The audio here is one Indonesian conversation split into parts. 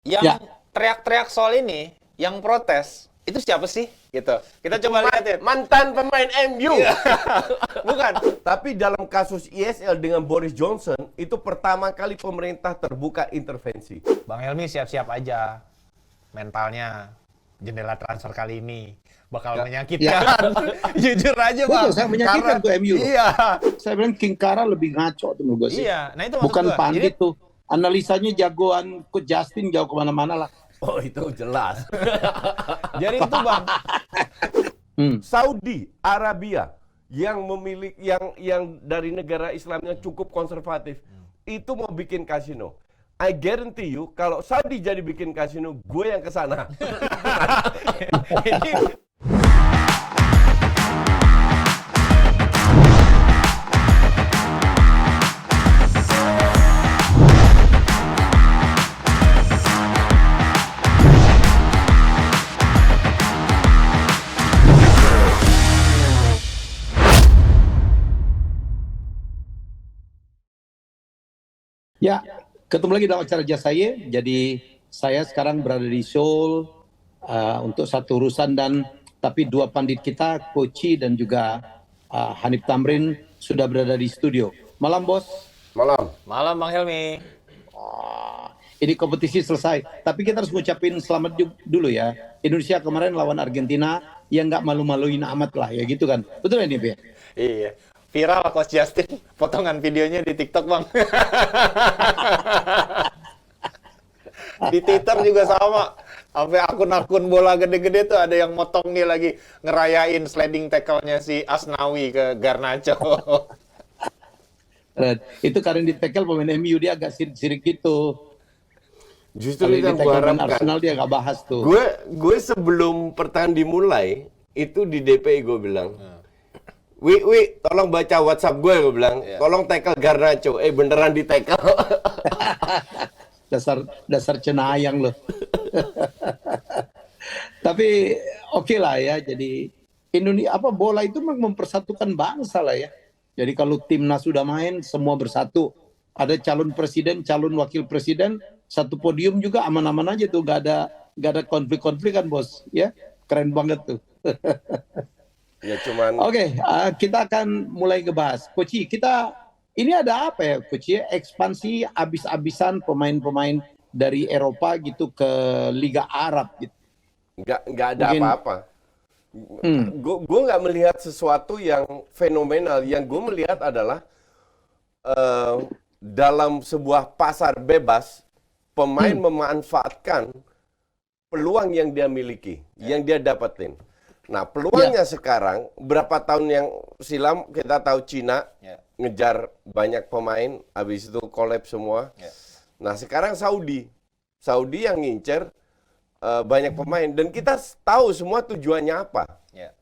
Yang Ya, teriak-teriak soal ini, yang protes, itu siapa sih? Gitu. Kita coba lihatin. Mantan pemain MU. Iya. Bukan. Tapi dalam kasus ISL dengan Boris Johnson, itu pertama kali pemerintah terbuka intervensi. Bang Helmi siap-siap aja. Mentalnya jendela transfer kali ini bakal menyakitkan. Jujur aja, Bang. betul, saya menyakitkan tuh MU. Iya. Saya bilang King Kara lebih ngaco tuh menurut gue sih. Iya. Nah, itu maksud Bukan gua. pandit Jadi, tuh. Analisanya jagoan Coach Justin jauh kemana-mana lah. Oh, itu jelas. jadi itu, Bang. Saudi Arabia yang memiliki yang dari negara Islam yang cukup konservatif itu mau bikin kasino. I guarantee you kalau Saudi jadi bikin kasino, gue yang ke sana. Ini Ya, ketemu lagi dalam acara Jasa saya. Jadi saya sekarang berada di Seoul untuk satu urusan tapi dua pandit kita, Koci dan juga Hanif Tamrin sudah berada di studio. Malam bos. Malam. malam, Bang Helmi. Ini kompetisi selesai. Tapi kita harus ngucapin selamat dulu ya. Indonesia kemarin lawan Argentina yang nggak malu-maluin amat lah ya gitu kan. Betul ini ya? Iya. Viral Coach Justin potongan videonya di TikTok, Bang. Di Twitter juga sama. Sampai akun-akun bola gede-gede tuh ada yang motong nih lagi ngerayain sliding tackle-nya si Asnawi ke Garnacho. Itu karena di tackle pemain MU dia agak sirik-sirik gitu. Justru Kalau itu di yang gue tackle pemain harapkan. Arsenal dia nggak bahas tuh. Gue sebelum pertandingan dimulai itu di DPI gue bilang, Wi, tolong baca WhatsApp gue bilang, tolong tackle Garnacho. Beneran di tackle. dasar cenayang loh. Tapi oke lah ya. Jadi Indonesia bola itu memang mempersatukan bangsa lah ya. Jadi kalau timnas sudah main semua bersatu. Ada calon presiden, calon wakil presiden, satu podium juga aman-aman aja tuh. Gak ada konflik-konflik kan bos. Ya keren banget tuh. Ya cuman. Oke, kita akan mulai ngebahas. Koci, ini ada apa ya, Koci? Ekspansi abis-abisan pemain-pemain dari Eropa gitu ke Liga Arab gitu. Nggak ada Mungkin- apa-apa. Gue nggak melihat sesuatu yang fenomenal. Yang gue melihat adalah dalam sebuah pasar bebas, pemain memanfaatkan peluang yang dia miliki, yang dia dapetin. Nah, peluangnya sekarang, berapa tahun yang silam kita tahu Cina ngejar banyak pemain, habis itu collab semua. Nah, sekarang Saudi yang ngincer banyak pemain, dan kita tahu semua tujuannya apa.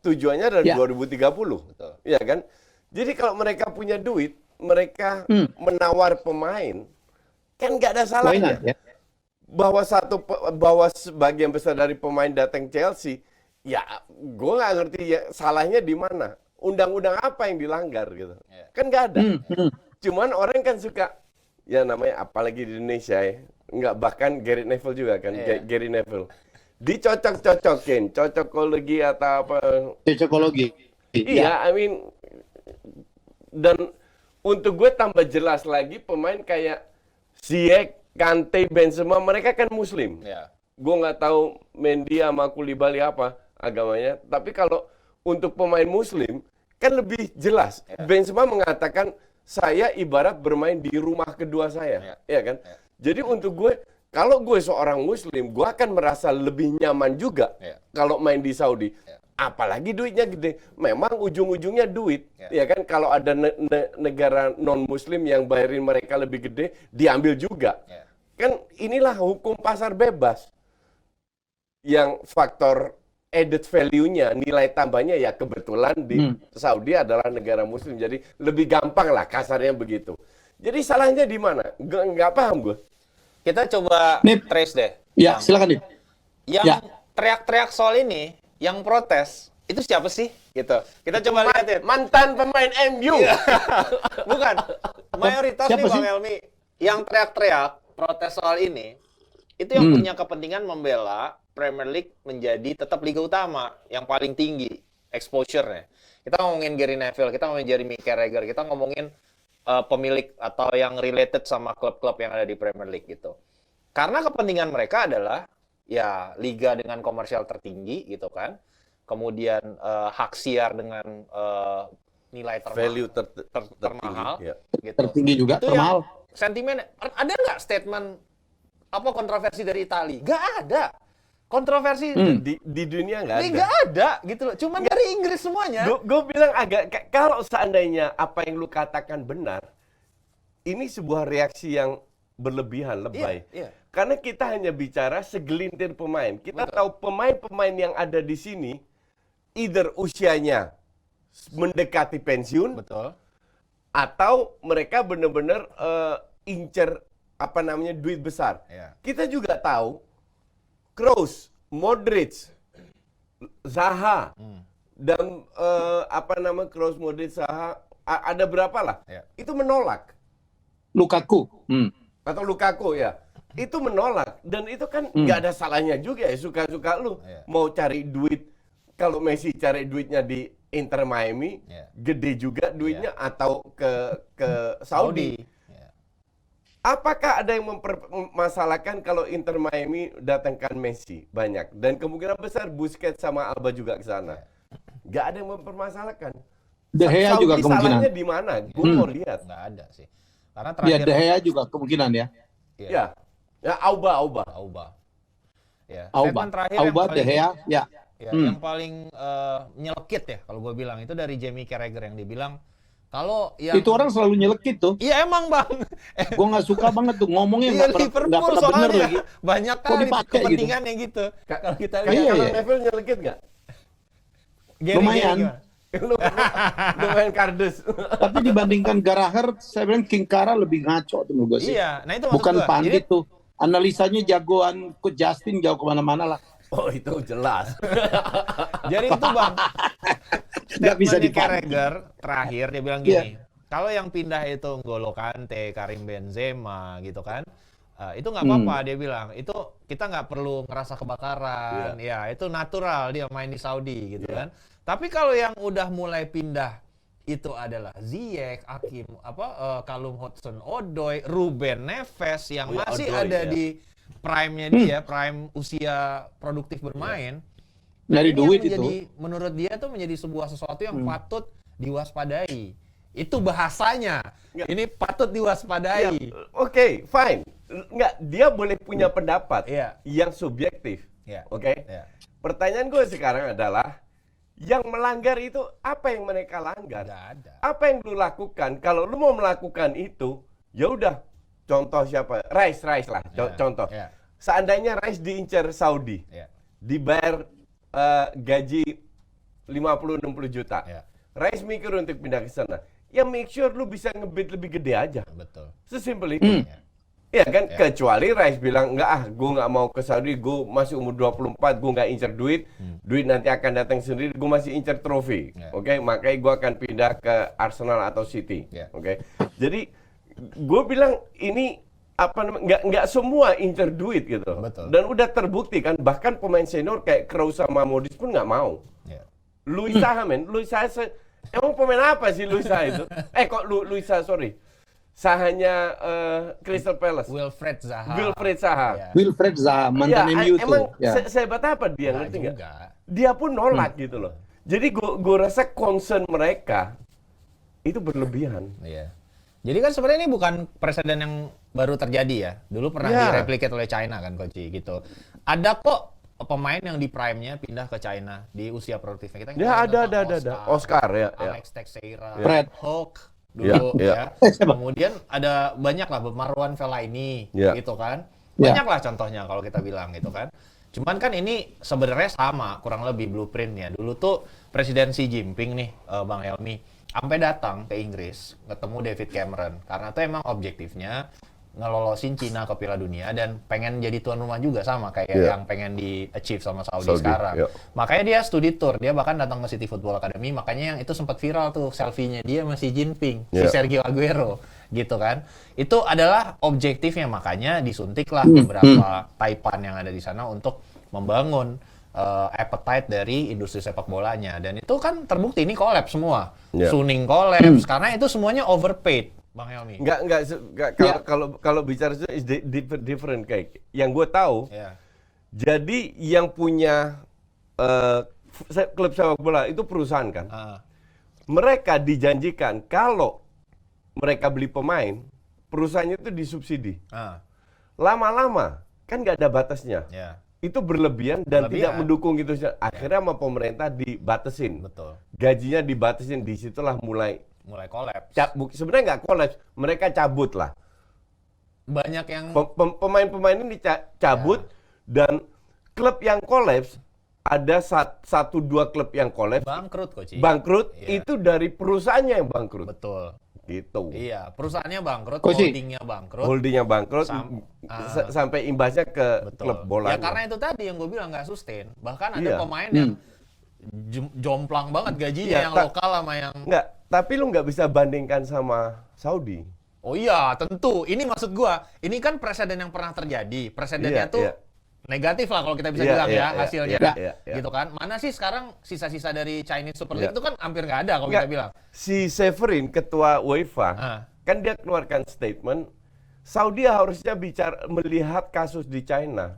Tujuannya dari 2030, ya kan? Jadi kalau mereka punya duit, mereka menawar pemain, kan nggak ada salahnya. Ya? Bahwa sebagian besar dari pemain datang Chelsea, ya gue nggak ngerti ya salahnya di mana. Undang-undang apa yang dilanggar gitu? Kan nggak ada. Cuman orang kan suka, ya namanya apalagi di Indonesia ya, nggak, bahkan Gary Neville juga kan, Gary Neville dicocok-cocokin, cocokologi atau apa? Cocokologi. Iya, I mean, dan untuk gue tambah jelas lagi pemain kayak Ziyech, Kante, Benzema, mereka kan Muslim. Gue nggak tahu Mendy sama Koulibaly apa agamanya, tapi kalau untuk pemain Muslim kan lebih jelas. Benzema mengatakan saya ibarat bermain di rumah kedua saya, ya kan? Jadi untuk gue, kalau gue seorang Muslim, gue akan merasa lebih nyaman juga kalau main di Saudi. Apalagi duitnya gede. Memang ujung-ujungnya duit, ya kan? Kalau ada negara non-Muslim yang bayarin mereka lebih gede, diambil juga. Kan inilah hukum pasar bebas. Yang faktor added value-nya, nilai tambahnya ya kebetulan di Saudi adalah negara Muslim. Jadi lebih gampang lah kasarnya begitu. Jadi salahnya di mana? Nggak paham gue. Kita coba Nip. trace deh. Ya, silakan nih. Yang teriak-teriak soal ini, yang protes, itu siapa sih? Gitu. Kita coba lihatin. Mantan pemain MU. Bukan. Mayoritas Siapa nih, Bang sih? Helmi, yang teriak-teriak protes soal ini, itu yang punya kepentingan membela Premier League menjadi tetap liga utama yang paling tinggi exposure-nya. Kita ngomongin Gary Neville, kita ngomongin Jamie Carragher, kita ngomongin pemilik atau yang related sama klub-klub yang ada di Premier League gitu. Karena kepentingan mereka adalah ya liga dengan komersial tertinggi gitu kan. Kemudian hak siar dengan nilai Value termahal ya. gitu. Tertinggi juga, Itu termahal. yang sentimen. Ada nggak statement apa kontroversi dari Itali? Nggak ada. Kontroversi Di dunia nggak ada. nggak ada gitu loh. Cuman dari Inggris semuanya. Gue bilang kalau seandainya apa yang lu katakan benar, ini sebuah reaksi yang berlebihan, lebay. Iya. Karena kita hanya bicara segelintir pemain. Kita tahu pemain-pemain yang ada di sini, either usianya mendekati pensiun, Betul. atau mereka benar-benar incer duit besar. Iya. Kita juga tahu Kroos, Modric, Zaha, dan Kroos, Modric, Zaha, ada berapa lah? Iya. Itu menolak. Lukaku. Atau Lukaku ya. Itu menolak. Dan itu kan nggak ada salahnya juga ya, suka-suka lu. Iya. Mau cari duit, kalau Messi cari duitnya di Inter Miami, Iya. gede juga duitnya, atau ke Saudi. Iya. Apakah ada yang mempermasalahkan kalau Inter Miami datangkan Messi? Banyak. Dan kemungkinan besar Busquets sama Alba juga ke sana. Nggak ada yang mempermasalahkan. De Gea Saudi juga kemungkinan. salahnya di mana? Gue mau lihat. Nggak ada sih. Karena Ya, terakhir De Gea juga kemungkinan ya. Ya. Ya, Auba. Auba. Ya. Auba, Statement terakhir yang Auba, De paling- Gea, ya. Ya, yang paling nyelekit ya kalau gue bilang itu dari Jamie Carragher yang dibilang kalau yang Itu orang selalu nyelekit tuh. Iya emang Bang. Gue nggak suka banget tuh ngomongnya Iya nggak pernah Liverpool bener soalnya lagi. banyak Kok kali dipakai gitu? kepentingannya gitu. Kalau kita lihat Iya, Kalau iya. Neville nyelekit nggak? Lumayan. Lu main kardus. Tapi dibandingkan Gallagher, saya bilang King Kara lebih ngaco tuh menurut gue sih. Iya, nah itu maksud Bukan gua. pandit Jadi- tuh. Analisanya jagoan Coach Justin jauh kemana-mana lah. Oh, itu jelas. Jadi itu Bang. Nggak bisa Statementnya dipanding. Carragher terakhir dia bilang gini, Iya. kalau yang pindah itu N'Golo Kante, Karim Benzema gitu kan, itu nggak apa-apa dia bilang. Itu kita nggak perlu ngerasa kebakaran, ya itu natural dia main di Saudi gitu kan. Tapi kalau yang udah mulai pindah itu adalah Ziyech, Hakim, Callum Hudson-Odoi, Ruben Neves yang Oh ya, masih Odoi, ada ya. di prime-nya dia, prime usia produktif bermain. Nyari Ini duit yang menjadi, itu. menurut dia tuh menjadi sebuah sesuatu yang patut diwaspadai. Itu bahasanya. Nggak. Ini patut diwaspadai. Oke, fine. Nggak, dia boleh punya pendapat Iya. yang subjektif. Iya. Oke? Iya. Pertanyaan gue sekarang adalah, yang melanggar itu apa yang mereka langgar? Nggak ada. Apa yang lu lakukan? Kalau lu mau melakukan itu, ya udah. Contoh siapa? Rice lah. Iya, Contoh. iya. Seandainya Rice diincar Saudi, Iya. dibayar gaji 50-60 juta. Iya. Rice mikir untuk pindah ke sana. Ya make sure lu bisa ngebid lebih gede aja. Betul. Sesimpel itu. Iya kan? Kecuali Rice bilang, enggak gue nggak mau ke Saudi, gue masih umur 24, gue nggak incer duit. Duit nanti akan datang sendiri, gue masih incer trofi. Ya. Oke, makanya gue akan pindah ke Arsenal atau City. Ya. Oke. Jadi gue bilang ini nggak semua incer duit gitu. Betul. Dan udah terbukti kan, bahkan pemain senior kayak Kroos sama Modric pun nggak mau. Iya. Luis Saha Luis Saha emang pemain apa sih Luis Saha itu? Luis Saha, sorry. Sahanya Crystal Palace. Wilfred Zaha. Wilfred Zaha. Iya. Wilfred Zaha, mantan Ya, MU emang tuh. Ya. sehebat apa dia, Nggak ngerti nggak? juga. Dia pun nolak gitu loh. Jadi gue rasa concern mereka itu berlebihan. Iya. Jadi kan sebenarnya ini bukan presiden yang baru terjadi ya. Dulu pernah Ya. direplicate oleh China kan Coach gitu. Ada kok pemain yang di prime-nya pindah ke China di usia produktifnya. Kita Ya, ngomongin ada. tentang Oscar ya. Alex Teixeira, Fred. Hulk dulu Ya, ya. Kemudian ada banyak lah Marwan Fellaini Ya. gitu kan. Ya. Banyak lah contohnya kalau kita bilang gitu kan. Cuman kan ini sebenarnya sama kurang lebih blueprintnya. Dulu tuh Presiden Xi Jinping nih Bang Helmi sampai datang ke Inggris ketemu David Cameron karena tuh emang objektifnya ngelolosin Cina ke Piala Dunia dan pengen jadi tuan rumah juga sama kayak Yeah. yang pengen di achieve sama Saudi Saudi, sekarang. yeah. Makanya dia studi tour, dia bahkan datang ke City Football Academy, makanya yang itu sempat viral tuh selfie-nya dia sama Xi Jinping, si Yeah. Sergio Aguero gitu kan. Itu adalah objektifnya, makanya disuntiklah beberapa taipan yang ada di sana untuk membangun appetite dari industri sepak bolanya, dan itu kan terbukti ini collapse semua. Suning collapse karena itu semuanya overpaid, Bang Helmi. Enggak kalau bicara itu is different kayak yang gue tahu. Jadi yang punya klub sepak bola itu perusahaan kan. Mereka dijanjikan kalau mereka beli pemain, perusahaannya itu disubsidi. Lama-lama kan nggak ada batasnya. Itu berlebihan dan tidak mendukung gitu. Akhirnya sama pemerintah dibatasin. Betul. Gajinya dibatasin, disitulah mulai kolaps. Sebenarnya nggak kolaps, mereka cabut lah. Banyak yang pemain-pemain ini cabut dan klub yang kolaps ada 1-2 klub yang kolaps. Bangkrut, Coach. Bangkrut itu dari perusahaannya yang bangkrut. Betul. Gitu. Iya, perusahaannya bangkrut, Coach, holdingnya bangkrut, sampai imbasnya ke klub bola. Ya karena itu tadi yang gue bilang nggak sustain. Bahkan ada pemain yang jomplang banget gajinya, yang lokal sama yang... Nggak, tapi lu nggak bisa bandingkan sama Saudi. Oh iya, tentu. Ini maksud gue, ini kan presiden yang pernah terjadi. Presidennya tuh negatif lah kalau kita bisa bilang hasilnya. Gitu kan. Mana sih sekarang sisa-sisa dari Chinese Super League itu kan hampir nggak ada kalau kita bilang. Si Severin, ketua UEFA, kan dia keluarkan statement, Saudi harusnya melihat kasus di China.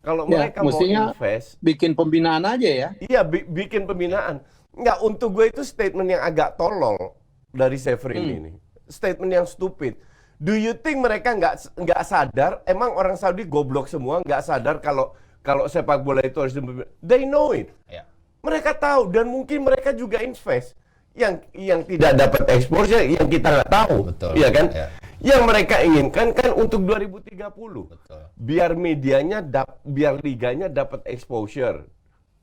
Kalau mereka mau invest, bikin pembinaan aja ya. Iya, bikin pembinaan. Nggak, untuk gue itu statement yang agak tolol dari Severin ini. Statement yang stupid. Do you think mereka nggak sadar? Emang orang Saudi goblok semua, nggak sadar kalau sepak bola itu harus they know it. Mereka tahu dan mungkin mereka juga invest. Yang tidak dapat exposure yang kita nggak tahu. Betul. Iya kan? Yang mereka inginkan kan untuk 2030. Betul. Biar medianya biar liganya dapat exposure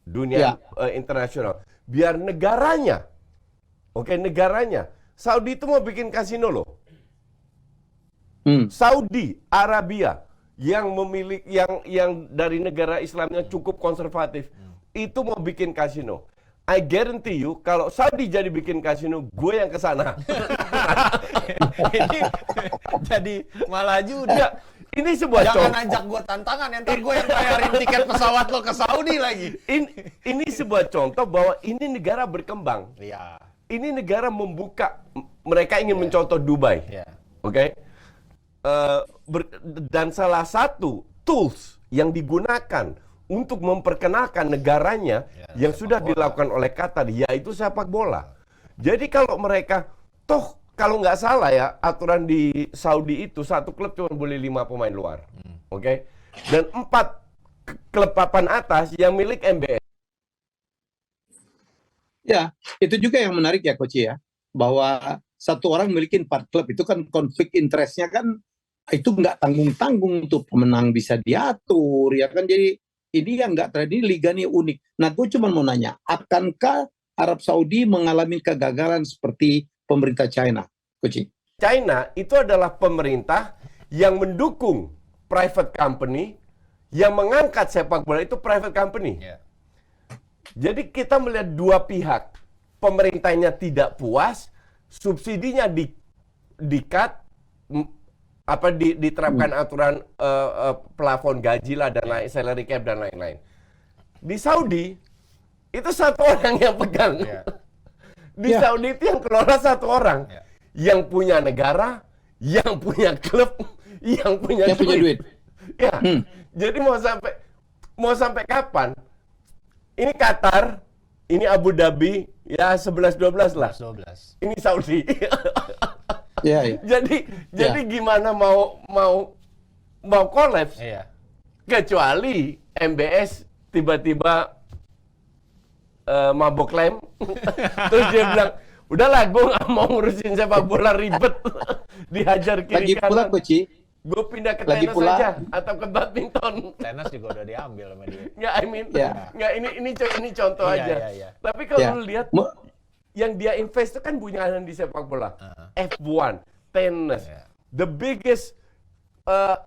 dunia internasional. Biar negaranya. Oke, negaranya. Saudi itu mau bikin kasino loh. Saudi Arabia yang memiliki yang dari negara Islamnya cukup konservatif itu mau bikin kasino. I guarantee you kalau Saudi jadi bikin kasino, gue yang kesana. Ini jadi maju udah. Ini sebuah jangan ajak gue tantangan, ntar gue yang bayarin tiket pesawat lo ke Saudi lagi. Ini sebuah contoh bahwa ini negara berkembang. Iya. Ini negara membuka, mereka ingin mencontoh Dubai. Oke? Dan salah satu tools yang digunakan untuk memperkenalkan negaranya yang sudah dilakukan oleh Qatar, yaitu sepak bola. Jadi kalau mereka, kalau nggak salah ya, aturan di Saudi itu satu klub cuma boleh 5 pemain luar. Oke? Dan 4 klub papan atas yang milik MBS. Ya, itu juga yang menarik ya Coach ya, bahwa satu orang memiliki 4 klub, itu kan konflik interestnya kan itu nggak tanggung-tanggung tuh, pemenang bisa diatur ya kan. Jadi ini yang nggak terjadi, liga ini unik. Nah, gue cuma mau nanya, akankah Arab Saudi mengalami kegagalan seperti pemerintah China, Coach? China itu adalah pemerintah yang mendukung private company, yang mengangkat sepak bola itu private company. Jadi kita melihat dua pihak, pemerintahnya tidak puas, subsidinya di-cut, diterapkan aturan plafon gaji lah dan lain, salary cap dan lain-lain. Di Saudi itu satu orang yang pegang. Di Saudi itu yang kelola satu orang, yang punya negara, yang punya klub, yang punya duit. Jadi mau sampai kapan? Ini Qatar, ini Abu Dhabi, ya 11-12 lah. 11. Ini Saudi. Jadi gimana mau kolaps? Kecuali MBS tiba-tiba mabok lem, terus dia bilang, udahlah gue nggak mau ngurusin sepak bola ribet, dihajar kiri kanan. Gue pindah ke tenis saja atau ke badminton. Tenis juga udah diambil sama dia. Nggak, ini contoh aja. Tapi kalau lu lihat, yang dia invest itu kan bunyian di sepak bola. F1, tenis, the biggest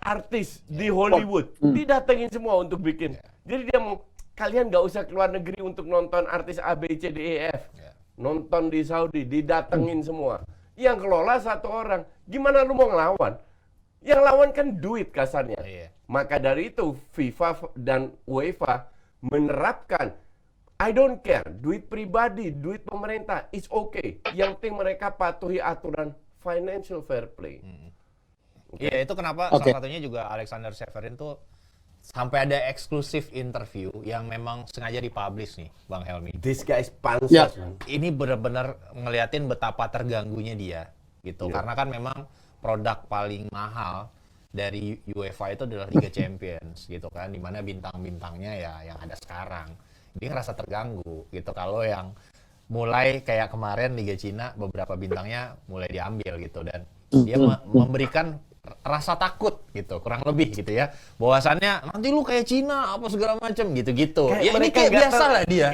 artis di Hollywood, didatengin semua untuk bikin. Jadi dia mau, kalian nggak usah keluar negeri untuk nonton artis A, B, C, D, E, F. Nonton di Saudi, didatengin semua. yang kelola satu orang. Gimana lu mau ngelawan? Yang lawan kan duit kasarnya. Iya. Maka dari itu FIFA dan UEFA menerapkan I don't care, duit pribadi, duit pemerintah, it's okay. Yang penting mereka patuhi aturan financial fair play. Iya, itu kenapa salah satunya juga Alexander Severin tuh sampai ada eksklusif interview yang memang sengaja dipublish nih, Bang Helmi. This guy is pansos. Ya. Ini benar-benar ngeliatin betapa terganggunya dia gitu. Karena kan memang produk paling mahal dari UEFA itu adalah Liga Champions gitu kan, dimana bintang-bintangnya ya yang ada sekarang. Dia ngerasa terganggu gitu kalau yang mulai kayak kemarin Liga Cina beberapa bintangnya mulai diambil gitu, dan dia memberikan rasa takut gitu, kurang lebih gitu ya, bahwasannya nanti lu kayak Cina apa segala macam gitu-gitu. Kayak Ya ini mereka kayak nggak biasa tahu- lah dia.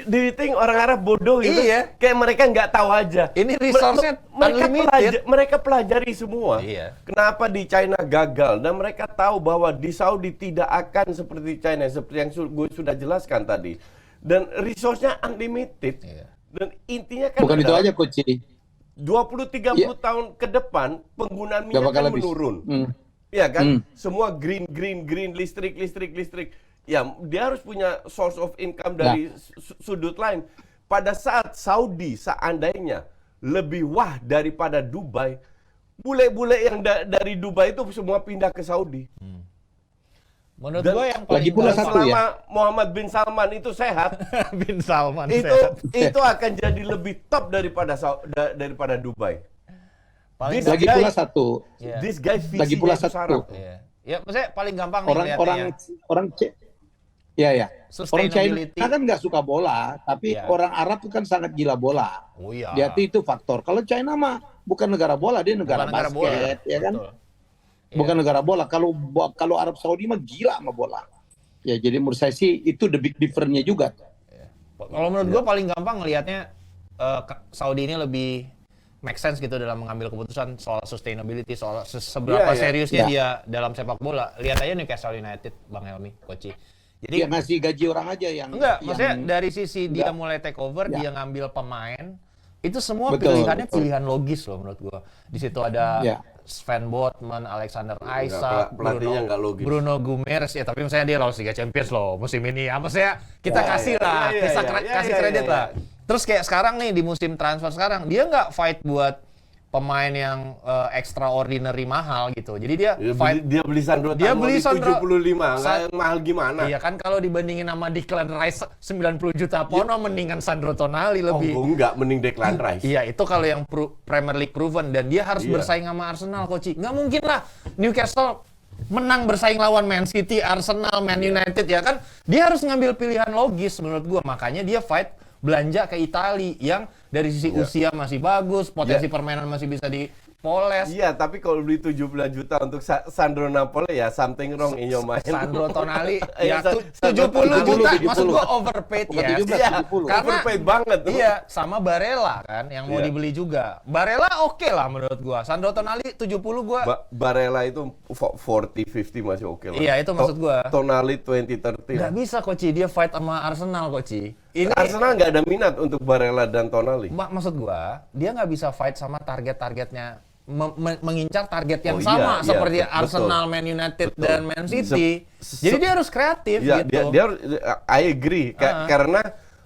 Do you think orang Arab bodoh gitu? Iya. Kayak mereka nggak tahu aja. Ini resource-nya unlimited. Mereka pelajari semua. Iya. Kenapa di China gagal, dan mereka tahu bahwa di Saudi tidak akan seperti China, seperti yang gue sudah jelaskan tadi. Dan resource-nya unlimited. Iya. Dan intinya kan Bukan itu adalah aja Coach. 20-30 tahun ke depan penggunaan minyak bakal kan habis. menurun. Ya kan? Semua green, listrik. Ya, dia harus punya source of income dari sudut lain. Pada saat Saudi seandainya lebih wah daripada Dubai, bule-bule yang dari Dubai itu semua pindah ke Saudi. Menurut Dan gue yang lagi paling pula Dan satu selama Muhammad bin Salman itu sehat, bin Salman itu akan jadi lebih top daripada Dubai. paling This Lagi guy- pula satu. Iya. This guy Lagi pula visinya itu satu. sarap. Iya. Ya, maksudnya paling gampang nih Orang ya. Orang China Sustainability. kan nggak suka bola, tapi Iya. orang Arab kan sangat gila bola. Oh iya. Dia itu faktor. Kalau China mah bukan negara bola, dia negara Bukan negara basket, bola. ya kan? Betul. Bukan negara bola. Kalau Arab Saudi mah gila sama bola. Ya, jadi menurut saya sih itu the big difference-nya juga. Kalau menurut gue paling gampang ngelihatnya Saudi ini lebih make sense gitu dalam mengambil keputusan soal sustainability, soal seberapa Iya, iya. seriusnya Iya. dia dalam sepak bola. Lihat aja Newcastle United, Bang Helmi, Koci. Jadi Dia ngasih gaji orang aja yang enggak, yang- maksudnya dari sisi dia Enggak. mulai take over, Ya. dia ngambil pemain, itu semua Betul, pilihannya betul. pilihan logis loh menurut gua. Di situ ada Ya. Sven Botman, Alexander Isak, pelatihnya nggak logis. Bruno Guimaraes, ya tapi misalnya dia lolos Liga Champions loh musim ini. Apa sih ya? Kita kasih lah, kasih kredit lah. Terus kayak sekarang nih di musim transfer sekarang, dia nggak fight buat pemain yang extraordinary mahal gitu. Jadi dia fight. Dia beli Sandro Dia Tonali beli Sandro- 75, nggak mahal gimana? Iya kan, kalau dibandingin sama Declan Rice 90 juta pound, mendingan Sandro Tonali lebih. Oh enggak, mending Declan Rice. Iya, itu kalau yang Premier League proven, dan dia harus Iya. bersaing sama Arsenal, Koci. Nggak mungkin lah Newcastle menang bersaing lawan Man City, Arsenal, Man United, ya kan? Dia harus ngambil pilihan logis menurut gua. Makanya dia fight belanja ke Italia yang dari sisi usia masih bagus, potensi permainan masih bisa dipoles. Iya, tapi kalau beli 17 juta untuk Sandro Napoli ya something wrong in your mind. Sandro Tonali Iya, ya 70 juta, maksud gua overpaid Bukan ya. 17, Iya, 70. karena Overpaid banget tuh. iya, sama Barella kan yang mau Iya. dibeli juga. Barella oke lah menurut gua. Sandro Tonali 70 gua. Barella itu 40-50 masih oke lah. Iya, itu maksud gua. Tonali 20-30. Nggak bisa, Koci, dia fight sama Arsenal, Koci. Ini Arsenal nggak ada minat untuk Barella dan Tonali. maksud gua, dia nggak bisa fight sama target-targetnya, mengincar target yang Oh, sama iya, seperti betul. Arsenal, Man United, Betul. dan Man City. Jadi dia harus kreatif Ya, gitu. dia harus, I agree. Karena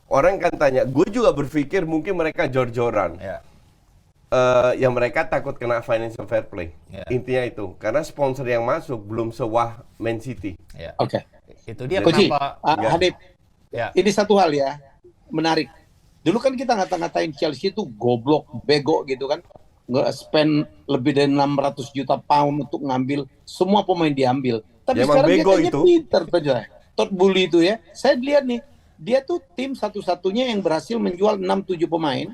orang kan tanya, gue juga berpikir mungkin mereka jor-joran. Ya. Yang mereka takut kena financial fair play. Ya. Intinya itu. Karena sponsor yang masuk belum sewah Man City. Ya. Oke. Itu dia Coach, kenapa. Hadib, Ya. ini satu hal ya, menarik. Dulu kan kita ngata-ngatain Chelsea itu goblok, bego gitu kan. Nge-spend lebih dari 600 juta pound untuk ngambil semua pemain diambil. Tapi Ya, emang sekarang dia bego kayaknya itu. pinter saja. Todd Boehly itu ya. Saya lihat nih, dia tuh tim satu-satunya yang berhasil menjual 6-7 pemain,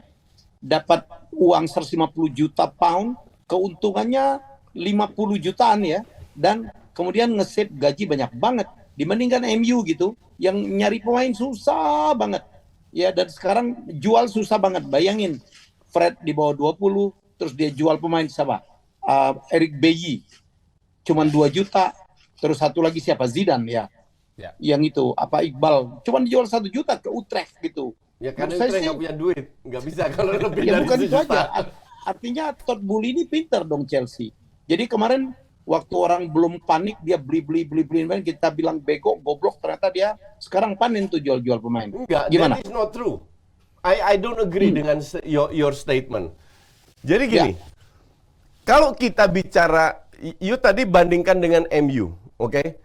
dapat uang 150 juta pound, keuntungannya 50 jutaan ya, dan kemudian nge-save gaji banyak banget dibandingkan MU gitu, yang nyari pemain susah banget. Ya, dan sekarang jual susah banget. Bayangin, Fred di bawah 20, terus dia jual pemain siapa? Eric Bailly, cuman 2 juta. Terus satu lagi siapa? Zidane ya. Ya. Yang itu, apa Iqbal, cuman dijual 1 juta ke Utrecht gitu. Ya karena Menurut saya Utrecht sih- nggak punya duit. Nggak bisa kalau lebih Ya dari bukan itu 1 juta. aja. artinya Todd Boehly ini pintar dong Chelsea. Jadi kemarin waktu orang belum panik dia beli pemain, kita bilang bego, goblok, ternyata dia sekarang panen tuh jual pemain. Enggak, Gimana? that is not true. I don't agree dengan your statement. Jadi gini, kalau kita bicara, you tadi bandingkan dengan MU, oke?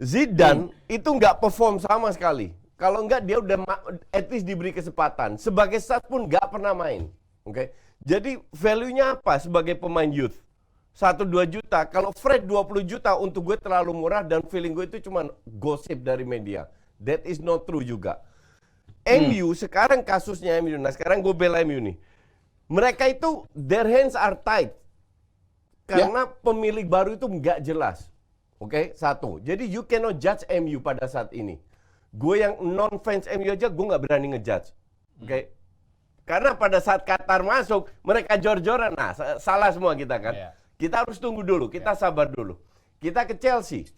Zidane itu nggak perform sama sekali. Kalau nggak dia udah at least diberi kesempatan. Sebagai start pun nggak pernah main, oke? Jadi value-nya apa sebagai pemain youth? 1-2 juta. Kalau Fred 20 juta untuk gue terlalu murah dan feeling gue itu cuma gosip dari media. That is not true juga. MU sekarang kasusnya MU. Nah sekarang gue bela MU nih. Mereka itu their hands are tied. Karena pemilik baru itu nggak jelas. Oke, satu. Jadi you cannot judge MU pada saat ini. Gue yang non-fans MU aja gue nggak berani ngejudge. Oke. Karena pada saat Qatar masuk, mereka jor-joran. Nah, salah semua kita kan. Kita harus tunggu dulu, kita sabar dulu. Kita ke Chelsea.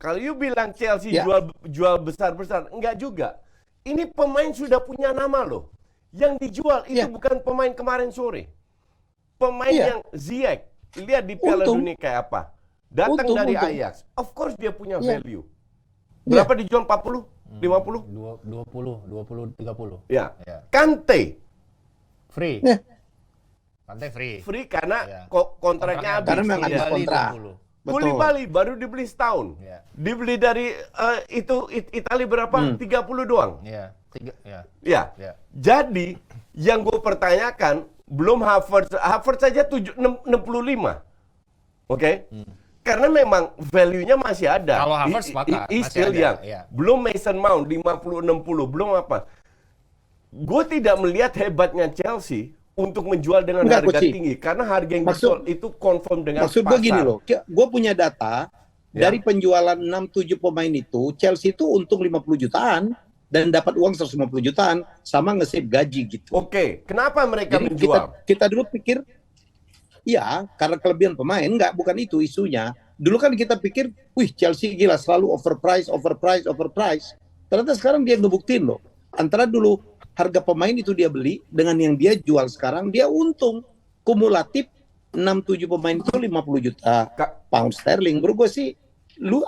Kalau you bilang Chelsea jual besar-besar, enggak juga. Ini pemain sudah punya nama loh. Yang dijual itu bukan pemain kemarin sore. Pemain yang Ziyech. Lihat di Piala Dunia kayak apa. Datang dari Ajax. Of course dia punya value. Berapa dijual? 40? 50? 20, 30. Ya. Kante. Free. Kante free. Free karena kontraknya habis. Karena memang ada kontrak. Koulibaly baru dibeli setahun. Dibeli dari Italia berapa? 30 doang. Ya. Jadi yang gue pertanyakan belum Havertz saja 65. Oke? Karena memang value-nya masih ada. Kalau Havertz sepakat, still masih ada, young. Belum Mason Mount 50-60, belum apa. Gue tidak melihat hebatnya Chelsea untuk menjual dengan harga tinggi. Karena harga yang dijual itu confirm dengan maksud pasar. gue gini loh, gue punya data, dari penjualan 6-7 pemain itu, Chelsea itu untung 50 jutaan, dan dapat uang 150 jutaan, sama nge-save gaji gitu. Oke, kenapa mereka Jadi menjual? Kita dulu pikir, ya karena kelebihan pemain, enggak, bukan itu isunya. Dulu kan kita pikir, wih Chelsea gila, selalu overprice. Ternyata sekarang dia ngebuktiin loh. Antara dulu harga pemain itu dia beli, dengan yang dia jual sekarang, dia untung. Kumulatif 6-7 pemain itu 50 juta pound sterling. Menurut gue sih, lu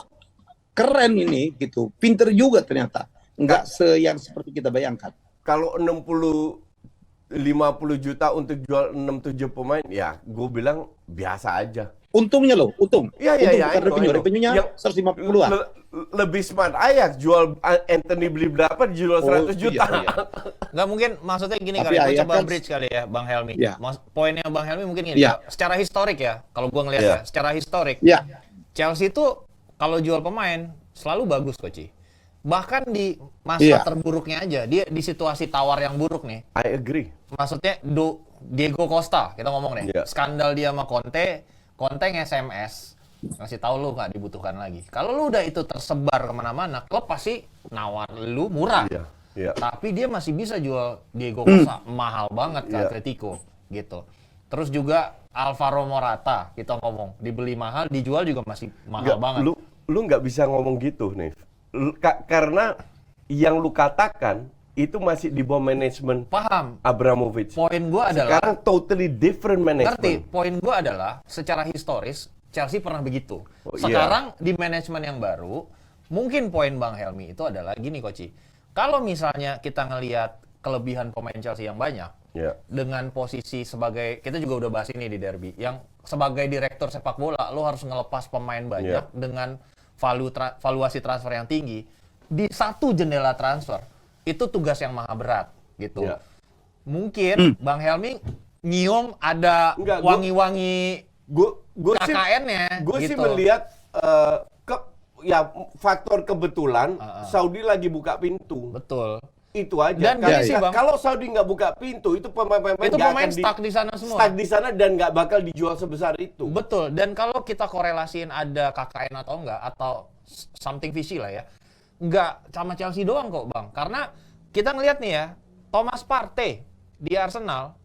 keren ini gitu. Pinter juga ternyata. Enggak yang seperti kita bayangkan. Kalau 50 juta untuk jual 6-7 pemain, ya gue bilang biasa aja. Untungnya loh, untung. Iya. Revenue-nya 150-an. Lebih smart Ajax jual Anthony beli berapa dijual 100 juta. Iya. Nggak mungkin, maksudnya gini Tapi kali, gue coba kan, bridge kali ya Bang Helmi. Ya. Poinnya Bang Helmi mungkin gini, secara historik ya, kalau gue ngelihat ya, secara historik, Chelsea itu kalau jual pemain selalu bagus Coach. Bahkan di masa terburuknya aja, dia di situasi tawar yang buruk nih. I agree. Maksudnya Diego Costa, kita ngomong deh, skandal dia sama Conte nge-SMS, ngasih tahu lu nggak dibutuhkan lagi. Kalau lu udah itu tersebar kemana-mana, klub pasti nawar lu murah. Tapi dia masih bisa jual Diego Costa mahal banget ke Atletico gitu. Terus juga Alvaro Morata, kita ngomong dibeli mahal, dijual juga masih mahal banget. Lu nggak bisa ngomong gitu nih. Karena yang lu katakan itu masih di bawah manajemen paham Abramovich. Poin gua adalah sekarang totally different management. Ngerti? Poin gua adalah secara historis Chelsea pernah begitu. Sekarang di manajemen yang baru, mungkin poin Bang Helmi itu adalah gini Coach. Kalau misalnya kita ngelihat kelebihan pemain Chelsea yang banyak, dengan posisi sebagai, kita juga udah bahas ini di derby, yang sebagai direktur sepak bola lo harus ngelepas pemain banyak dengan valuasi transfer yang tinggi di satu jendela transfer. Itu tugas yang maha berat gitu. Mungkin Bang Helmi nyium ada wangi-wangi KKN-nya. Gue gitu. sih melihat faktor kebetulan Saudi lagi buka pintu. Betul. Itu aja. Dan kalau Saudi nggak buka pintu, itu pemain stuck di sana semua. Stuck di sana dan nggak bakal dijual sebesar itu. Betul. Dan kalau kita korelasiin ada KKN atau enggak, atau something fishy lah ya, nggak sama Chelsea doang kok Bang. Karena kita ngelihat nih ya, Thomas Partey di Arsenal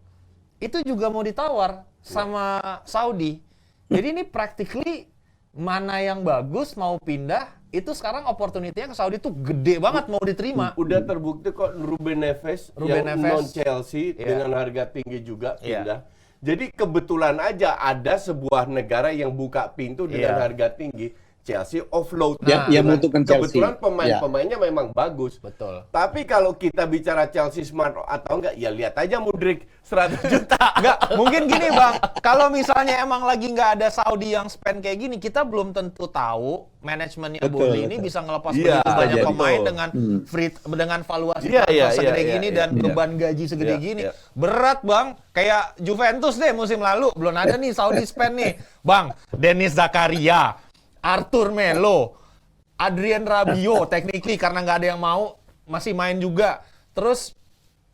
itu juga mau ditawar sama Saudi. Jadi ini practically mana yang bagus mau pindah, itu sekarang opportunity-nya ke Saudi tuh gede banget mau diterima. Udah terbukti kok Ruben Neves non Chelsea dengan harga tinggi juga pindah. Jadi kebetulan aja ada sebuah negara yang buka pintu dengan harga tinggi. Chelsea offload. Dia menguntungkan Chelsea. Kebetulan pemain-pemainnya memang bagus. Betul. Tapi kalau kita bicara Chelsea smart atau enggak, ya lihat aja Mudryk 100 juta. Enggak, mungkin gini Bang, kalau misalnya emang lagi nggak ada Saudi yang spend kayak gini, kita belum tentu tahu manajemennya Burnley ini bisa ngelepas begitu banyak pemain dengan dengan valuasi segede gini dan beban gaji segede gini. Berat Bang, kayak Juventus deh musim lalu, belum ada nih Saudi spend nih. Bang, Denis Zakaria, Arthur Melo, Adrien Rabiot, technically karena nggak ada yang mau, masih main juga. Terus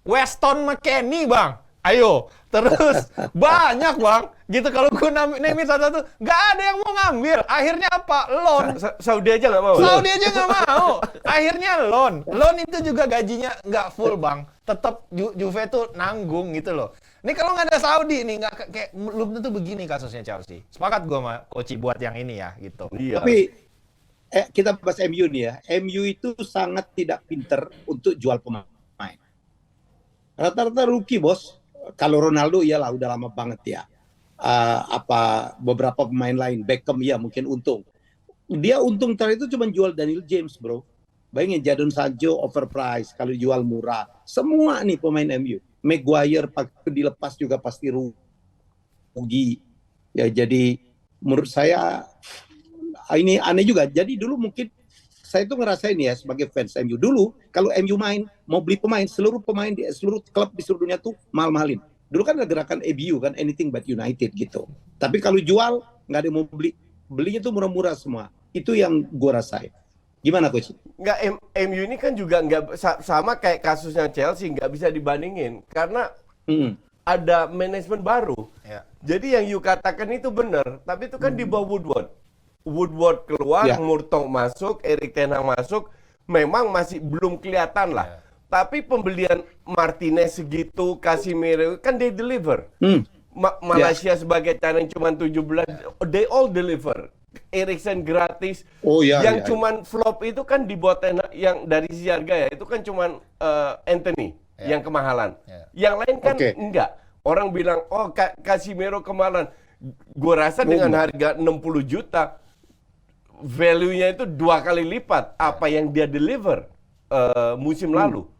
Weston McKennie Bang, ayo. Terus banyak Bang, gitu kalau gue name satu-satu, nggak ada yang mau ngambil. Akhirnya apa? Loan. Saudi aja nggak mau. Saudi aja nggak mau. Akhirnya loan. Loan itu juga gajinya nggak full Bang. Tetap Juve tuh nanggung gitu loh. Ini kalau nggak ada Saudi nih, nggak kayak belum tentu begini kasusnya Chelsea. Sepakat gue sama Koci buat yang ini ya, gitu. Iya. Tapi kita bahas MU nih ya. MU itu sangat tidak pinter untuk jual pemain. Rata-rata rookie bos. Kalau Ronaldo iyalah udah lama banget ya. Beberapa pemain lain, Beckham ya mungkin untung. Dia untung terakhir itu cuma jual Daniel James bro. Bayangin Jadon Sancho overpriced kalau jual murah. Semua nih pemain MU. Maguire dilepas juga pasti rugi. Ya jadi menurut saya ini aneh juga. Jadi dulu mungkin saya tuh ngerasain ya sebagai fans MU dulu kalau MU main mau beli pemain seluruh pemain di seluruh klub di seluruh dunia tuh mahal-mahalin. Dulu kan ada gerakan MU kan anything but United gitu. Tapi kalau jual nggak ada yang mau beli, belinya tuh murah-murah semua. Itu yang gua rasain. Gimana Coach? Nggak, MU ini kan juga nggak sama kayak kasusnya Chelsea, nggak bisa dibandingin karena ada manajemen baru. Ya. Jadi yang you katakan itu benar, tapi itu kan di bawah Woodward. Woodward keluar, Murtough masuk, Erik ten Hag masuk, memang masih belum kelihatan lah. Tapi pembelian Martinez segitu, Casemiro kan they deliver. Malaysia sebagai channel cuma 17, they all deliver. Eriksen gratis. Yang cuman flop itu kan dibuat yang dari sisi harga ya, itu kan cuman Anthony yang kemahalan. Yang lain kan enggak. Orang bilang, oh Casemiro kemahalan. Gue rasa dengan harga 60 juta, value-nya itu 2 kali lipat apa yang dia deliver musim lalu.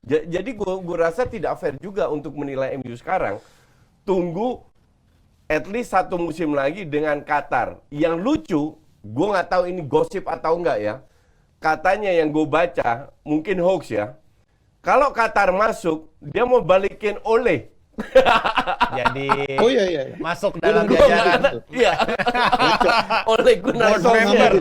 Jadi gue rasa tidak fair juga untuk menilai MU sekarang. Tunggu at least 1 musim lagi dengan Qatar. Yang lucu, gue nggak tahu ini gosip atau enggak ya. Katanya yang gue baca, mungkin hoax ya. Kalau Qatar masuk, dia mau balikin Ole. Jadi masuk Dalam dalam jajaran. Iya. Ole Gunnar Solskjaer.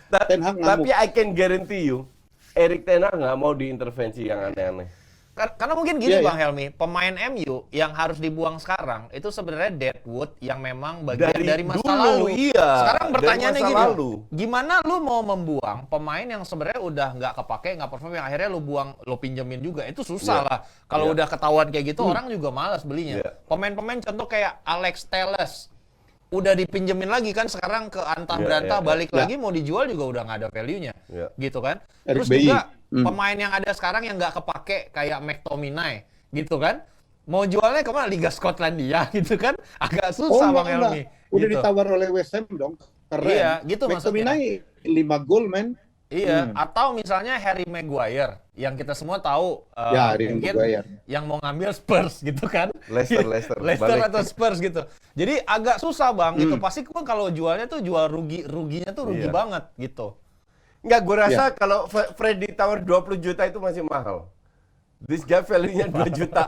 Tapi I can guarantee you, Erik ten Hag nggak mau diintervensi yang aneh-aneh. Karena mungkin gini Bang Helmi, pemain MU yang harus dibuang sekarang itu sebenarnya deadwood yang memang bagian dari masa lalu. Sekarang pertanyaannya gini, gimana lu mau membuang pemain yang sebenarnya udah nggak kepake, nggak perform, yang akhirnya lu buang, lu pinjemin juga, itu susah lah. Kalau udah ketahuan kayak gitu, orang juga malas belinya. Pemain-pemain contoh kayak Alex Telles, udah dipinjemin lagi kan sekarang ke Antah Berantah, balik lagi mau dijual juga udah nggak ada value-nya, gitu kan. Terus juga pemain yang ada sekarang yang nggak kepake kayak McTominay, gitu kan. Mau jualnya kemana? Liga Skotlandia, gitu kan. Agak susah Bang Helmi. Udah gitu. ditawar oleh West Ham dong. Keren. Iya, gitu maksudnya. McTominay 5 gol men. Iya, atau misalnya Harry Maguire yang kita semua tahu mungkin yang mau ngambil Spurs gitu kan. Leicester atau Spurs gitu. Jadi agak susah Bang, itu pasti kan kalau jualnya tuh jual ruginya tuh rugi banget gitu. Enggak, gue rasa kalau Fred ditawar 20 juta itu masih mahal. This guy value-nya 2 juta.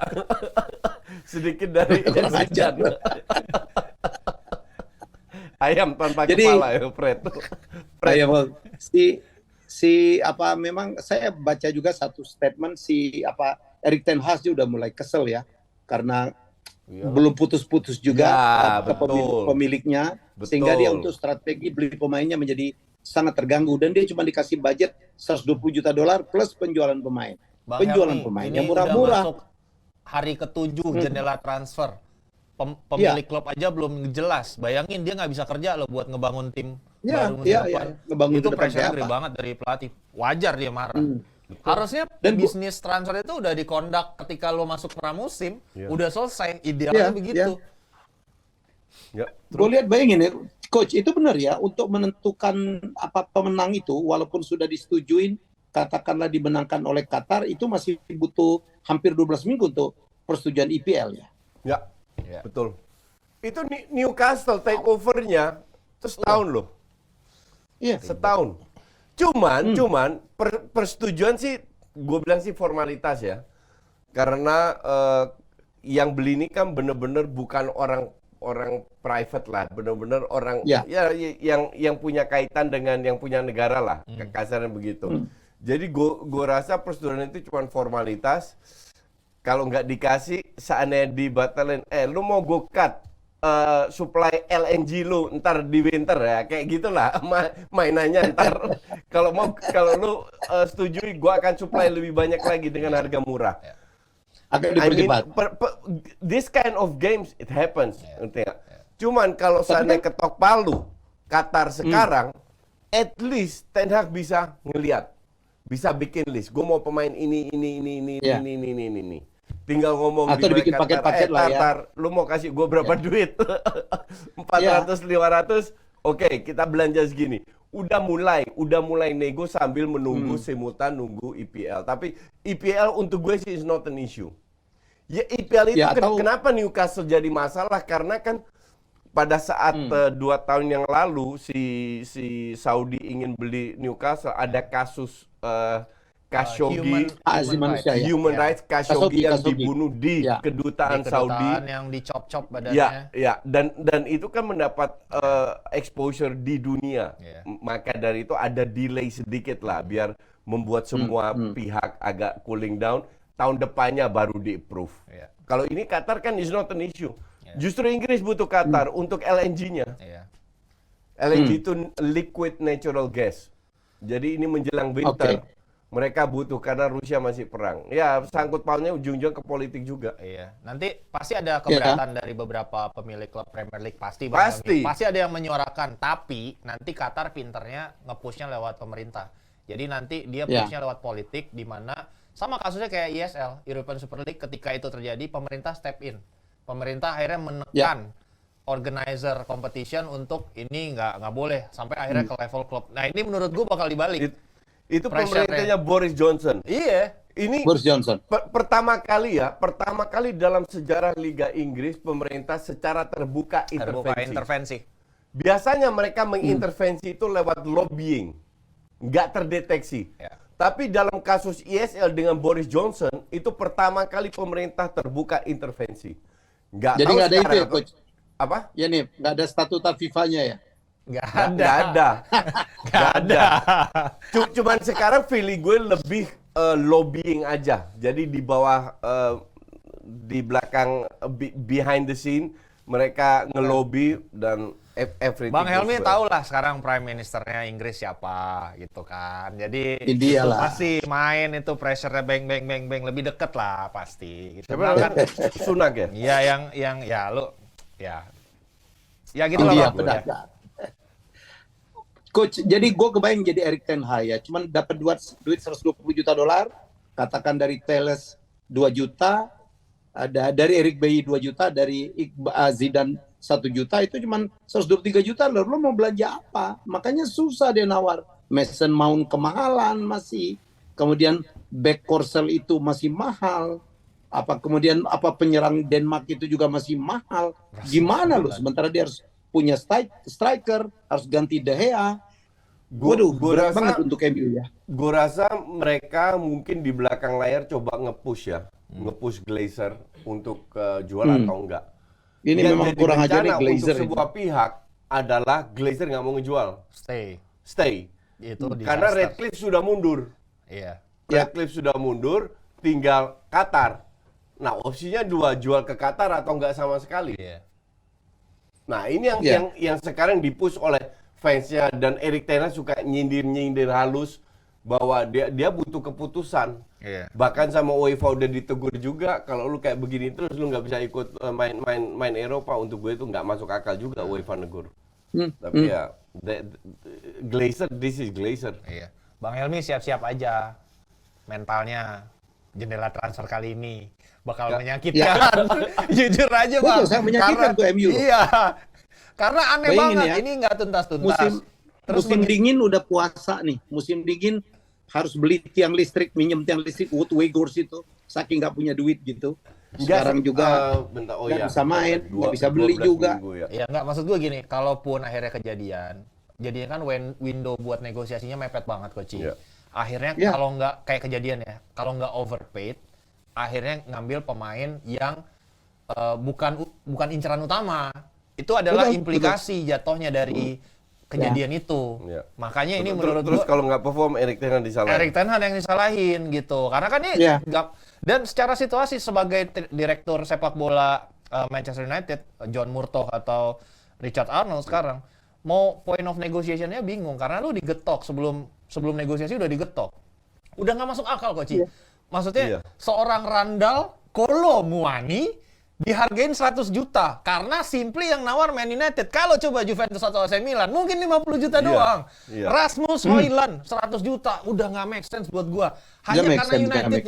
Sedikit dari Zidane. Ayam tanpa kepala ya Fred. Ayam memang saya baca juga satu statement Erik ten Hag udah mulai kesel ya karena belum putus-putus juga pemiliknya, sehingga dia untuk strategi beli pemainnya menjadi sangat terganggu dan dia cuma dikasih budget $120 juta plus penjualan pemain. Penjualan pemainnya murah-murah. Hari ke-7 jendela transfer. Pemilik klub aja belum jelas. Bayangin dia nggak bisa kerja loh buat ngebangun tim baru depan. Ngebangun itu depan pressure gede banget dari pelatih. Wajar dia marah. Harusnya Dan bisnis transfer itu udah dikondak ketika lo masuk pramusim, Iya. udah selesai. Idealnya Iya, begitu. Ya, Gue lihat bayangin ya, coach itu benar ya untuk menentukan apa pemenang itu walaupun sudah disetujuin katakanlah dimenangkan oleh Qatar itu masih butuh hampir 12 minggu untuk persetujuan IPL ya. ya, Ya. betul. Itu Newcastle take over-nya terus setahun loh. Iya. Setahun. Cuman persetujuan sih gue bilang sih formalitas ya. Karena yang beli ini kan bener-bener bukan orang private lah, bener-bener orang Ya. yang punya kaitan dengan yang punya negara lah, kasarnya begitu. Jadi gue rasa persetujuan itu cuma formalitas. Kalau nggak dikasih, seandainya dibatalin, lu mau gue cut supply LNG lu ntar di winter ya, kayak gitulah mainannya ntar. Kalau lu setujui, gue akan supply lebih banyak lagi dengan harga murah. Agak I mean, dipercepat. this kind of games it happens, ngerti nggak? Cuman kalau seandainya ketok palu Qatar sekarang, at least Ten Hag bisa ngelihat, bisa bikin list. Gue mau pemain ini. Ya. Tinggal ngomong Atau di dibikin mereka, paket-paket lah ya. Qatar, lu mau kasih gue berapa duit? 400, 500, oke, kita belanja segini. Udah mulai nego sambil menunggu simultan nunggu IPL. Tapi IPL untuk gue sih is not an issue. Ya IPL itu Ya, atau- kenapa Newcastle jadi masalah? Karena kan pada saat 2 tahun yang lalu si Saudi ingin beli Newcastle, ada kasus Khashoggi, Asasi manusia ya. human Ya. rights Khashoggi yang Khashoggi. dibunuh di Ya. kedutaan Di Saudi. kedutaan yang dicop-cop badannya. Ya, dan itu kan mendapat exposure di dunia. Iya. Maka dari itu ada delay sedikit lah biar membuat semua pihak agak cooling down. Tahun depannya baru di-approve. Iya. Kalau ini Qatar kan is not an issue. Iya. Justru Inggris butuh Qatar untuk LNG-nya. Iya. LNG itu liquid natural gas. Jadi ini menjelang winter. Oke. Mereka butuh karena Rusia masih perang. Ya, sangkut pautnya ujung-ujung ke politik juga. Iya, nanti pasti ada keberatan dari beberapa pemilik klub Premier League pasti. Bang Pasti. Helmi. Pasti ada yang menyuarakan, tapi nanti Qatar pinternya nge-pushnya lewat pemerintah. Jadi nanti dia Ya. pushnya lewat politik, di mana sama kasusnya kayak ISL, European Super League, ketika itu terjadi pemerintah step in. Pemerintah akhirnya menekan organizer competition untuk ini nggak boleh sampai akhirnya ke level klub. Nah ini menurut gue bakal dibalik. Itu Pressure-nya. pemerintahnya Boris Johnson. Iya. Ini Boris Johnson. pertama kali dalam sejarah Liga Inggris pemerintah secara terbuka Terbuka intervensi. intervensi. Biasanya mereka mengintervensi itu lewat lobbying, nggak terdeteksi. Ya. Tapi dalam kasus ISL dengan Boris Johnson itu pertama kali pemerintah terbuka intervensi. Nggak Jadi tahu nggak ada itu sekarang ya, Coach? apa? Ya nih, nggak ada statuta FIFA-nya ya? Nggak Nggak ada. Nggak ada. Cuman sekarang feeling gue lebih lobbying aja. Jadi di bawah, di belakang, behind the scene, mereka ngelobi dan everything. Bang Helmi goes well. tahu lah sekarang Prime Ministernya Inggris siapa gitu kan. Jadi Dia itu lah. pasti main itu pressure-nya bang lebih deket lah pasti gitu. Siapa Bahkan namanya? Sunak ya? iya yang ya lu ya gitu lah Dia Bang. pedagang. Coach, jadi gue kebayang jadi Erik Ten Hag ya. Cuman dapat duit 120 juta dolar, katakan dari Teles 2 juta, ada dari Eric Bailly 2 juta, dari Zidane 1 juta, itu cuman 123 juta. Lalu lo mau belanja apa? Makanya susah dia nawar. Mason Mount kemahalan masih. Kemudian back Korsel itu masih mahal. Kemudian penyerang Denmark itu juga masih mahal. Gimana lo? Sementara dia harus punya striker, harus ganti De Gea. Waduh, berat banget untuk MU ya. Gue rasa mereka mungkin di belakang layar coba nge-push ya. Nge-push Glazer untuk jual atau enggak. Ini Yang memang jadi kurang ajar bencana nih Glazer untuk ini. sebuah pihak adalah Glazer nggak mau ngejual. Stay. Itu Karena disaster. Redcliffe sudah mundur. Iya. Redcliffe sudah mundur, tinggal Qatar. Nah, opsinya dua, jual ke Qatar atau enggak sama sekali. Iya. Nah, ini yang sekarang dipush oleh fansnya, dan Erik Ten Hag suka nyindir halus bahwa dia butuh keputusan. Iya. Bahkan sama UEFA udah ditegur juga, kalau lu kayak begini terus lu nggak bisa ikut main Eropa. Untuk gue itu nggak masuk akal juga UEFA negur. Tapi ya Glazer, this is Glazer. Iya. Bang Helmi siap-siap aja. mentalnya jendela transfer kali ini bakal Ya. menyakitkan. Jujur aja Betul, bang. saya menyakitkan tuh MU. Iya. Karena aneh Bayangin banget ya, ini nggak tuntas-tuntas. Musim dingin udah puasa nih. Musim dingin harus beli tiang listrik, minjem tiang listrik Wood Wegors itu. Saking nggak punya duit gitu. Sekarang juga bentar, nggak bisa main, nggak bisa beli 12 juga. minggu ya. Ya nggak, maksud gue gini, kalaupun akhirnya kejadian, jadinya kan window buat negosiasinya mepet banget Coach. Iya. Akhirnya Iya. kalau nggak kayak kejadian ya, kalau nggak overpaid, akhirnya ngambil pemain yang bukan inceran utama. Itu adalah Betul, implikasi jatuhnya dari kejadian itu. Iya. Makanya ini Terus- menurut terus gue kalau nggak perform Erik Ten Hag disalahin. Erik Ten Hag yang disalahin gitu. Karena kan ini Iya. dan secara situasi sebagai direktur sepak bola Manchester United, John Murtough atau Richard Arnold sekarang mau point of negotiation-nya bingung karena lu digetok sebelum negosiasi udah digetok. Udah nggak masuk akal Coach. Iya. Maksudnya Iya. seorang Randall Kolo Muani dihargain 100 juta karena simply yang nawar Man United. Kalau coba Juventus atau AC Milan mungkin 50 juta Iya, doang. iya. Rasmus Hojlund 100 juta udah nggak make sense buat gua. Hanya Nggak make karena sense, nggak United make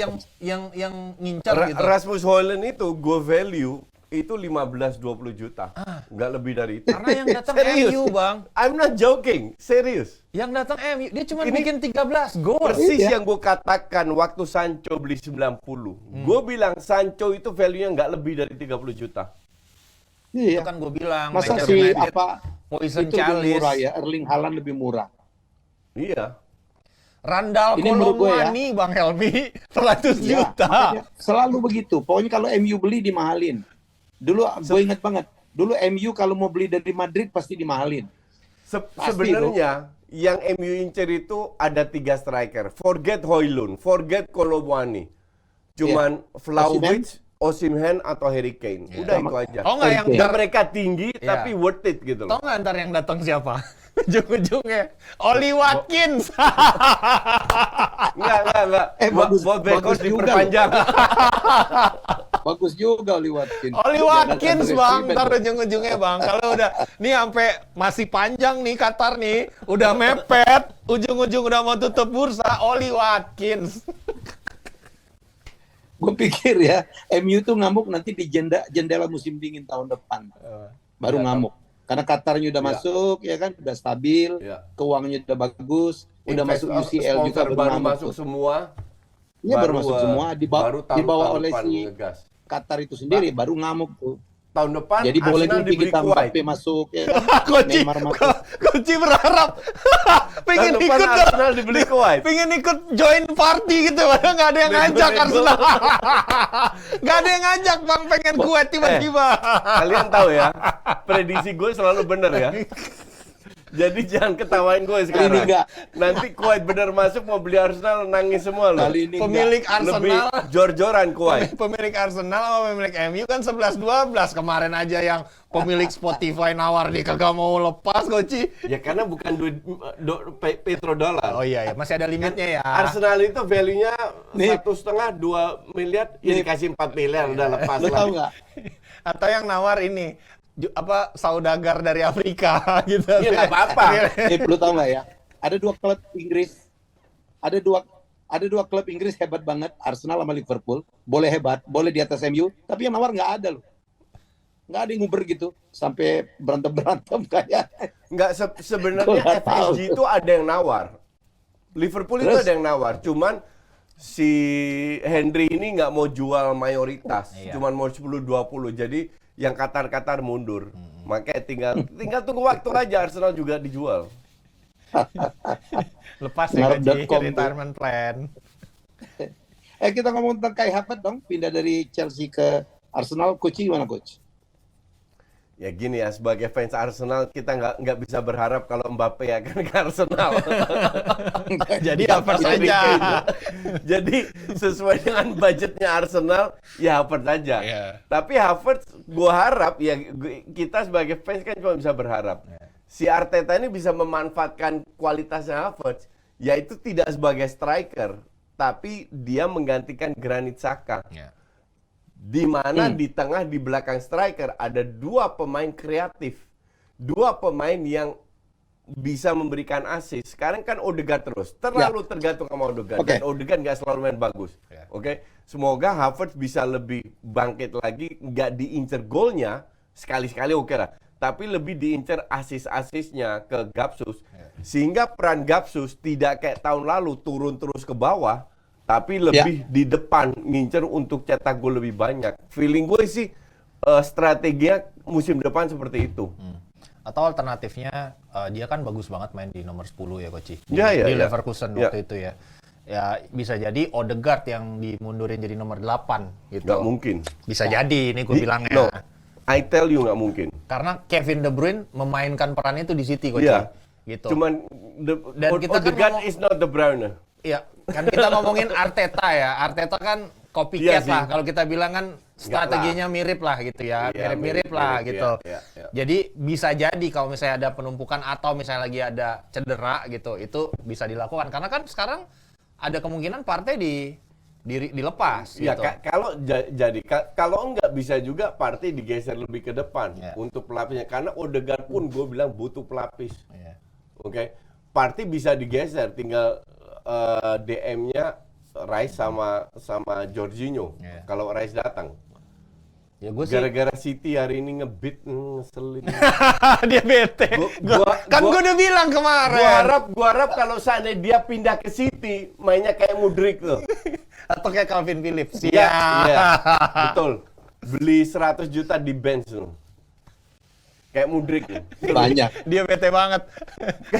yang ngincar gitu. Rasmus Hojlund itu gue value itu 15-20 juta. Nggak lebih dari itu. Karena yang datang Serius. MU, Bang. I'm not joking. Serius. Yang datang MU, dia cuma Ini bikin 13 gol. Persis Iya. yang gue katakan waktu Sancho beli 90. Gue bilang Sancho itu value-nya nggak lebih dari 30 juta. Itu Iya. kan gue bilang. Masa Manchester si United, itu Poison lebih Chalice, murah ya, Erling Haaland lebih murah. Iya. Randall Ini menurut Kolo gua ya. Muani, Bang Helmi, 100 Ya, juta. makanya selalu begitu. Pokoknya kalau MU beli dimahalin. Dulu gue ingat banget. Dulu MU kalau mau beli dari Madrid pasti dimahalin. Pasti, Sebenarnya yang MU incer itu ada 3 striker. Forget Hojlund, forget Kolo Muani. Cuman Vlahovic, Osimhen atau Harry Kane. Udah itu aja. Oh nggak yang Oke. Dan mereka tinggi Iya. tapi worth it gitu Tau loh. nggak ntar yang datang siapa? Ujung-ujungnya Oli Watkins. Enggak. Bagus Bekos juga diperpanjang. Bagus juga Oli Watkins. Oli Jangan Watkins bang, underestimate. ntar ujung-ujungnya bang. Kalau udah, nih sampai masih panjang nih Qatar nih, udah mepet, ujung-ujung udah mau tutup bursa, Oli Watkins. Gue pikir ya, MU tuh ngamuk nanti di jendela musim dingin tahun depan. Baru ngamuk. Karena Qatarnya udah Ya. masuk, ya kan, udah stabil, Ya. keuangannya udah bagus, udah masuk UCL juga Sponsor baru baru ngamuk masuk tuh. semua. Iya baru masuk semua, baru tahun dibawa oleh depan si ngegas. Qatar itu sendiri, baru ngamuk tuh. Tahun depan Jadi boleh Arsenal nanti dibeli kita Kuwait. Mbappe masuk, ya kan? Koci, Neymar masuk. Koci berharap pengen Tahun depan ikut Arsenal dibeli Kuwait. pengen ikut join party gitu, padahal nggak ada yang ngajak Lego. Arsenal. Nggak ada yang ngajak bang, pengen kuat tiba-tiba. Kalian tahu ya, prediksi gue selalu bener ya. Jadi jangan ketawain gue Kali ini sekarang. enggak. Nanti Kuwait bener masuk mau beli Arsenal nangis semua loh. Kali ini Pemilik Lebih Arsenal, jor-joran Kuwait. pemilik Arsenal sama pemilik MU kan 11-12 kemarin aja yang pemilik Spotify nawar dia kagak mau lepas Koci. Ya karena bukan duit petrodollar. Oh iya ya, masih ada limitnya ya. Arsenal itu value-nya Nih. 1,5 2 miliar, ya Nih. dikasih 4 miliar udah lepas Lo lah. tau nggak? Atau yang nawar ini saudagar dari Afrika gitu. Iya nggak apa-apa. Lo tau nggak ya? Ada dua klub Inggris, ada dua klub Inggris hebat banget, Arsenal sama Liverpool, boleh hebat, boleh di atas MU, tapi yang nawar nggak ada loh. Nggak ada yang nguber gitu, sampai berantem kayak. Nggak sebenarnya Gua nggak tahu. FSG itu ada yang nawar. Liverpool itu Terus? ada yang nawar, cuman si Henry ini nggak mau jual mayoritas, Iya. cuman mau 10-20. Jadi yang Qatar mundur. Makanya tinggal tunggu waktu aja Arsenal juga dijual. Lepas ya Koci, Ngarep.com tuh. retirement plan. Kita ngomong tentang Kai Havertz dong, pindah dari Chelsea ke Arsenal, coach gimana coach? Ya gini ya, sebagai fans Arsenal kita nggak bisa berharap kalau Mbappe akan ke Arsenal. Jadi apa saja. Jadi sesuai dengan budgetnya Arsenal, ya Havertz aja. Iya. Tapi Havertz, gua harap ya kita sebagai fans kan cuma bisa berharap. Si Arteta ini bisa memanfaatkan kualitasnya Havertz, yaitu tidak sebagai striker, tapi dia menggantikan Granit Xhaka. Ya. Di mana di tengah di belakang striker ada dua pemain kreatif. Dua pemain yang bisa memberikan assist. Sekarang kan Odegaard terus. Terlalu tergantung sama Odegaard. Dan Odegaard nggak selalu main bagus. Oke. Semoga Havertz bisa lebih bangkit lagi. Nggak diincer golnya. Sekali-sekali oke lah. Tapi lebih diincer assist-assistnya ke Gapsus. Sehingga peran Gapsus tidak kayak tahun lalu turun terus ke bawah. Tapi lebih di depan ngincer untuk cetak gol lebih banyak. Feeling gue sih strateginya musim depan seperti itu. Atau alternatifnya dia kan bagus banget main di nomor 10 ya Coach. Di Leverkusen waktu itu ya. Ya bisa jadi Odegaard yang dimundurin jadi nomor 8 gitu. Nggak mungkin. Bisa jadi ini gue bilangnya. No, I tell you nggak mungkin. Karena Kevin De Bruyne memainkan perannya itu di City Coach. Gitu. Cuman dan kita Odegaard is not the Bruyne. Iya, kan kita ngomongin Arteta ya. Arteta kan copycat lah. Kalau kita bilang kan strateginya mirip lah gitu ya. Mirip-mirip lah gitu. Jadi bisa jadi kalau misalnya ada penumpukan atau misalnya lagi ada cedera gitu, itu bisa dilakukan. Karena kan sekarang ada kemungkinan Partey dilepas Ya, gitu. kalau enggak bisa juga Partey digeser lebih ke depan untuk pelapisnya. Karena Odegaard pun gue bilang butuh pelapis. Oke. Partey bisa digeser, tinggal DM-nya Rice sama Jorginho. Kalau Rice datang. Ya gue sih Gara-gara City hari ini ngebit ngeselin. dia bete. Gue udah bilang kemarin. Gua harap kalau seandainya dia pindah ke City, mainnya kayak Mudryk tuh. Atau kayak Calvin Phillips. Iya. Betul. Beli 100 juta di bench tuh. Kayak Mudryk. Banyak. Dia bete banget.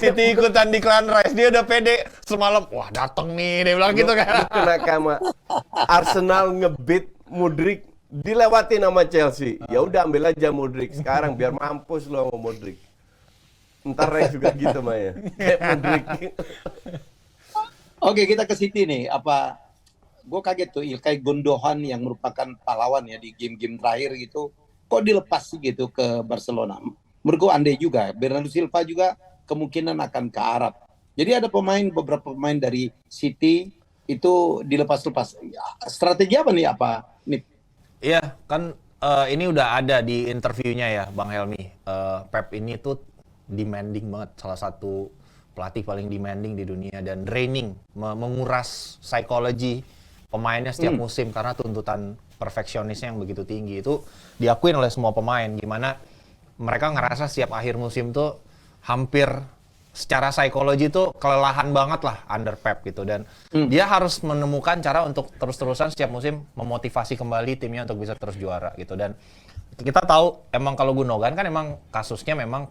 City ikutan di Clan Rice. Dia udah pede semalam. Wah dateng nih. Dia bilang gitu kan. Kena sama Arsenal ngebit Mudryk. Dilewatin sama Chelsea. Ya udah ambil aja Mudryk sekarang biar mampus lo sama Mudryk. Ntar Rice juga gitu Maya. Kayak Mudryk. Oke, kita ke City nih. Gue kaget tuh Ilkay Gundogan yang merupakan pahlawan ya di game-game terakhir gitu. Kok dilepas sih gitu ke Barcelona? Menurut gue andai juga. Bernardo Silva juga kemungkinan akan ke Arab. Jadi ada beberapa pemain dari City itu dilepas-lepas. Strategi apa nih Nip? Iya, kan ini udah ada di interviewnya ya, Bang Helmi. Pep ini tuh demanding banget, salah satu pelatih paling demanding di dunia dan draining, menguras psikologi pemainnya setiap musim karena tuntutan perfeksionisnya yang begitu tinggi. Itu diakuin oleh semua pemain, gimana mereka ngerasa setiap akhir musim tuh hampir secara psikologi tuh kelelahan banget lah under Pep gitu, dan dia harus menemukan cara untuk terus-terusan setiap musim memotivasi kembali timnya untuk bisa terus juara gitu. Dan kita tahu emang kalau Gundogan kan emang kasusnya memang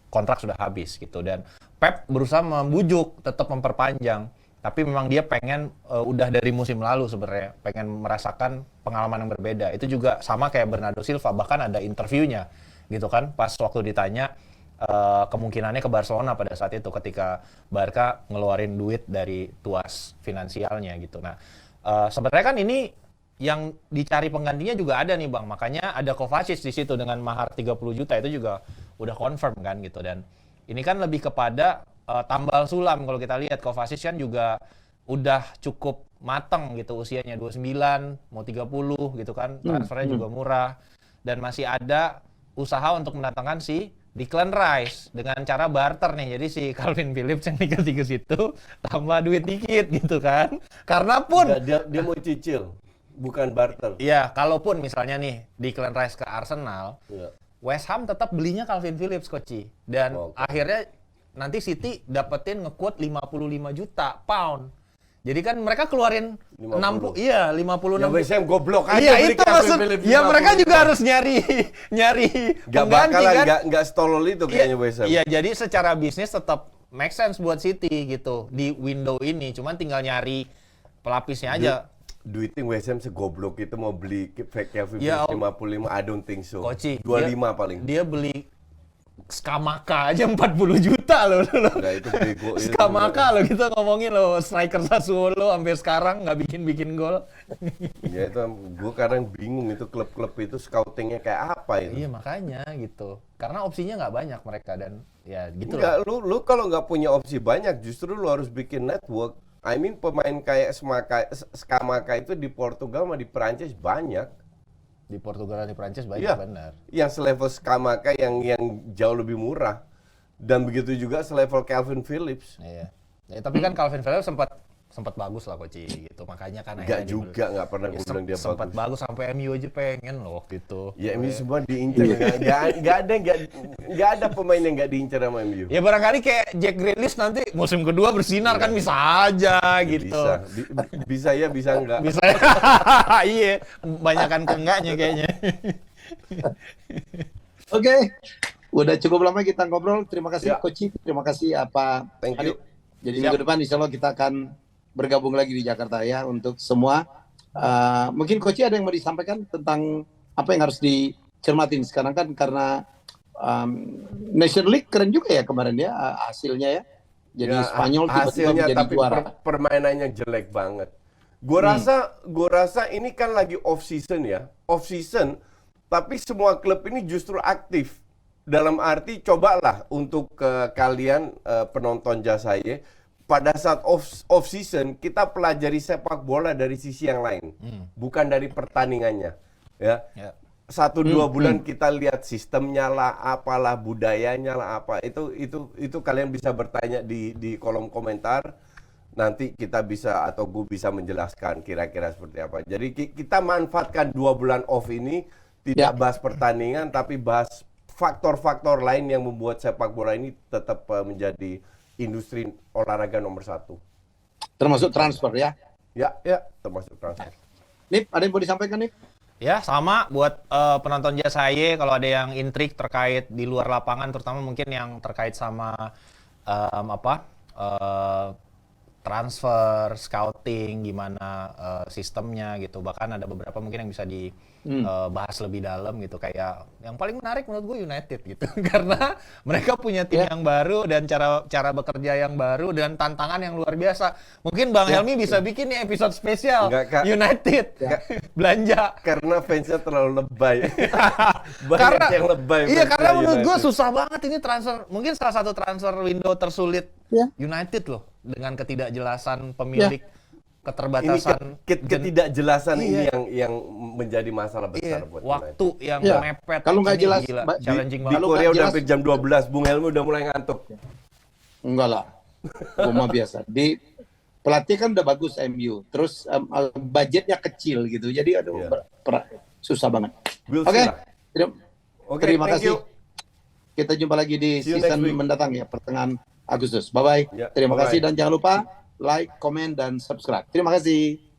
kontrak sudah habis gitu, dan Pep berusaha membujuk tetap memperpanjang, tapi memang dia pengen udah dari musim lalu sebenarnya pengen merasakan pengalaman yang berbeda. Itu juga sama kayak Bernardo Silva, bahkan ada interviewnya gitu kan pas waktu ditanya kemungkinannya ke Barcelona pada saat itu ketika Barca ngeluarin duit dari tuas finansialnya gitu. Nah, sebenarnya kan ini yang dicari penggantinya juga ada nih Bang. Makanya ada Kovacic di situ dengan mahar 30 juta itu juga udah confirm kan gitu. Dan ini kan lebih kepada tambal sulam kalau kita lihat. Kovacic kan juga udah cukup mateng gitu usianya, 29 mau 30 gitu kan. Transfernya juga murah dan masih ada usaha untuk mendatangkan si Declan Rice dengan cara barter nih. Jadi si Calvin Phillips yang dikasih ke situ tambah duit dikit gitu kan. Karena pun dia mau cicil, bukan barter. Iya, kalaupun misalnya nih Declan Rice ke Arsenal, West Ham tetap belinya Calvin Phillips Koci. Dan akhirnya nanti City dapetin nge-quote 55 juta pound. Jadi kan mereka keluarin 50, 56. Ya West Ham goblok aja beli Calvin Phillips. Ya mereka juga harus nyari pengganti kan. Nggak stolol itu kayaknya West Ham. Iya, jadi secara bisnis tetap make sense buat City gitu di window ini. Cuman tinggal nyari pelapisnya aja. Duiting West Ham segoblok itu mau beli Calvin Phillips 55, I don't think so. Koci, 25 paling. Dia beli Skamaka aja 40 juta loh. Nah, itu bego. Skamaka loh kita ngomongin loh, striker Sassuolo sampai sekarang nggak bikin gol. Ya itu gue kadang bingung itu klub-klub itu scoutingnya kayak apa itu. Iya makanya gitu. Karena opsinya nggak banyak mereka dan ya gitu lah. Lu kalau nggak punya opsi banyak justru lu harus bikin network. I mean pemain kayak Skamaka itu di Portugal sama di Prancis banyak. Di Portugal dan di Prancis banyak benar. Yang selevel Skamaka yang jauh lebih murah. Dan begitu juga selevel Calvin Phillips. Iya. Ya, tapi kan Calvin Phillips sempat bagus lah Koci gitu. Makanya kan Enggak juga, nggak pernah gue bilang dia sempat bagus. bagus sampai MU aja pengen loh waktu itu. Ya MU semua diincar, nggak ada pemain yang nggak diincar sama MU. Ya barangkali kayak Jack Grealish nanti musim kedua bersinar kan bisa aja gitu. Bisa ya, bisa enggak. Bisa. Iya, banyakan ke enggaknya kayaknya. Oke, udah cukup lama kita ngobrol. Terima kasih Ya. Koci, terima kasih apa. Thank you. Jadi minggu depan insya Allah kita akan bergabung lagi di Jakarta ya untuk semua. Mungkin Koci ada yang mau disampaikan tentang apa yang harus dicermatin sekarang kan karena Nation League keren juga ya kemarin ya hasilnya ya. Jadi Ya, Spanyol tiba-tiba hasilnya menjadi tapi juara. permainannya jelek banget. Gue rasa ini kan lagi off season ya, off season. Tapi semua klub ini justru aktif. Dalam arti cobalah untuk kalian penonton Jasaye pada saat off season kita pelajari sepak bola dari sisi yang lain, bukan dari pertandingannya. Ya. Ya. 1-2 bulan kita lihat sistemnya lah, apalah budayanya lah apa. Itu kalian bisa bertanya di kolom komentar. Nanti kita bisa atau gue bisa menjelaskan kira-kira seperti apa. Jadi kita manfaatkan 2 bulan off ini tidak bahas pertandingan tapi bahas faktor-faktor lain yang membuat sepak bola ini tetap menjadi industri olahraga nomor 1. Termasuk transfer ya. Ya, termasuk transfer. Nip, ada yang mau disampaikan Nip? Ya, sama buat penonton Jasaye kalau ada yang intrik terkait di luar lapangan terutama mungkin yang terkait sama transfer, scouting, gimana sistemnya gitu. Bahkan ada beberapa mungkin yang bisa dibahas lebih dalam gitu. Kayak yang paling menarik menurut gue United gitu. Karena mereka punya tim yang baru dan cara bekerja yang baru dan tantangan yang luar biasa. Mungkin Bang Helmi bisa bikin nih episode spesial United belanja. Karena fansnya terlalu lebay. Karena yang lebay. Iya, karena menurut gue susah banget ini transfer. Mungkin salah satu transfer window tersulit United loh. Dengan ketidakjelasan pemilik, keterbatasan ketidakjelasan ini yang menjadi masalah besar buat waktu United. yang mepet. Kalau nggak jelas, gila, di challenging Di banget. Korea udah hampir jam 12, Bung Helmi udah mulai ngantuk. Enggak lah, cuma biasa. Di pelatih kan udah bagus MU, terus budgetnya kecil gitu, jadi aduh susah banget. Oke, terima thank kasih. you. Kita jumpa lagi di See you season next week. mendatang ya, pertengahan Agustus. Bye bye. Ya, Terima bye-bye. kasih dan jangan lupa like, komen dan subscribe. Terima kasih.